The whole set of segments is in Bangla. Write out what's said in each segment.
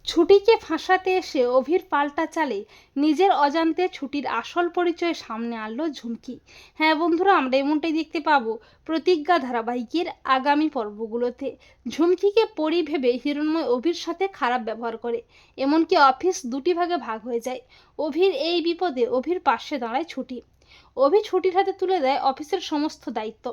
ছুটিকে ফাঁসাতে এসে অভির পাল্টা চালে নিজের অজান্তে ছুটির আসল পরিচয় সামনে আনলো ঝুমকি। হ্যাঁ বন্ধুরা, আমরা এমনটাই দেখতে পাবো প্রতিজ্ঞা ধারাবাহিকের আগামী পর্বগুলোতে। ঝুমকিকে পরি ভেবে হিরণময় অভির সাথে খারাপ ব্যবহার করে, এমনকি অফিস দুটি ভাগে ভাগ হয়ে যায়। অভির এই বিপদে অভির পাশে দাঁড়ায় ছুটি। অভি ছুটির হাতে তুলে দেয় অফিসের সমস্ত দায়িত্ব।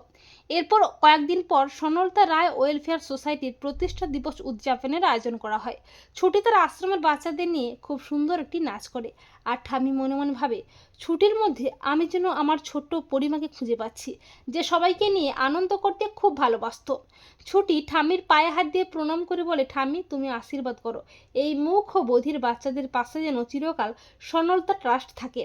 এরপর কয়েকদিন পর সনলতা রায় ওয়েলফেয়ার সোসাইটির প্রতিষ্ঠা দিবস উদযাপনের আয়োজন করা হয়। ছুটি তার আশ্রমের বাচ্চাদের নিয়ে খুব সুন্দর একটি নাচ করে। আর ঠামি মনে মনে ভাবে, ছুটির মধ্যে আমি যেন আমার ছোট্ট পরিমাকে খুঁজে পাচ্ছি, যে সবাইকে নিয়ে আনন্দ করতে খুব ভালোবাসত। ছুটি ঠামির পায়ে হাত দিয়ে প্রণাম করে বলে, ঠামি তুমি আশীর্বাদ করো, এই মুখ ও বধির বাচ্চাদের পাশে যেন চিরকাল সনলতা ট্রাস্ট থাকে।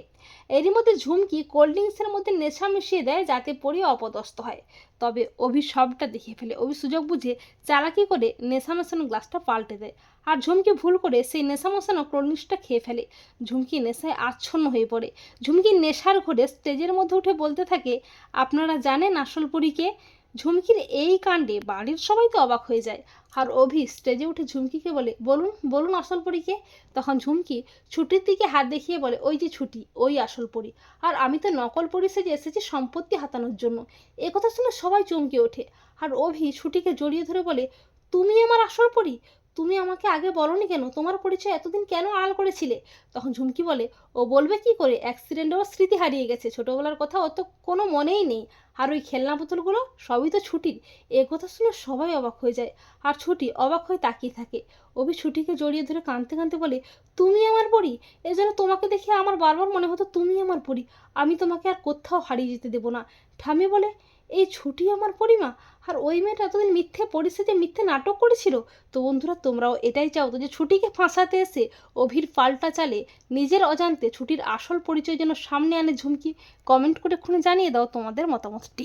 এরই মধ্যে ঝুমকি কোল্ড ড্রিঙ্কসের মধ্যে নেশা মিশিয়ে দেয় যাতে পরি অপদস্থ হয়। তবে অভি সবটা দেখে ফেলে। অভি সুযোগ বুঝে চালাকি করে নেশা মেশানো গ্লাসটা পাল্টে দেয়, আর ঝুমকি ভুল করে সেই নেশা মেশানো কোল্ড ড্রিঙ্কসটা খেয়ে ফেলে। ঝুমকি নেশায় আচ্ছন্ন হয়ে পড়ে। ঝুমকি নেশার ঘরে স্টেজের মধ্যে উঠে বলতে থাকে, আপনারা জানেন আসল পরীকে? ঝুমকির এই কাণ্ডে বাড়ির সবাই তো অবাক হয়ে যায়। আর অভি স্টেজে উঠে ঝুমকিকে বলে, বলুন বলুন আসল পরীকে? তখন ঝুমকি ছুটির দিকে হাত দেখিয়ে বলে, ওই যে ছুটি, ওই আসল পরী। আর আমি তো নকল পরী সেজে এসেছি সম্পত্তি হাতানোর জন্য। এ কথা শুনে সবাই চমকে ওঠে। আর অভি ছুটিকে জড়িয়ে ধরে বলে, তুমি আমার আসল পরী? তুমি আমাকে আগে বলনি কেন? তোমার পরিচয় এতদিন কেন আড়াল করেছিলে? তখন ঝুমকি বলে, ও বলবে কি করে, অ্যাক্সিডেন্টে ওর স্মৃতি হারিয়ে গেছে, ছোটবেলার কথা ও তো কোনো মনেই নেই। আর ওই খেলনা পুতুলগুলো সবই তো ছুটির। এ কথা শুনে সবাই অবাক হয়ে যায়। আর ছুটি অবাক হয়ে তাকিয়ে থাকে। অভি ছুটিকে জড়িয়ে ধরে কাঁদতে কাঁদতে বলে, তুমি আমার পরী? এ যেন তোমাকে দেখে আমার বারবার মনে হতো তুমি আমার পরী। আমি তোমাকে আর কোথাও হারিয়ে যেতে দেবো না। ঠামি বলে, এই ছুটি আমার পরিমা? আর ওই মেয়েটা এতদিন মিথ্যে পরিস্থিতি মিথ্যে নাটক করেছিল। তো বন্ধুরা, তোমরাও এটাই চাও তো যে ছুটিকে ফাঁসাতে এসে অভির পাল্টা চালে নিজের অজান্তে ছুটির আসল পরিচয় যেন সামনে আনে ঝুমকি? কমেন্ট করে খুনে জানিয়ে দাও তোমাদের মতামতটি।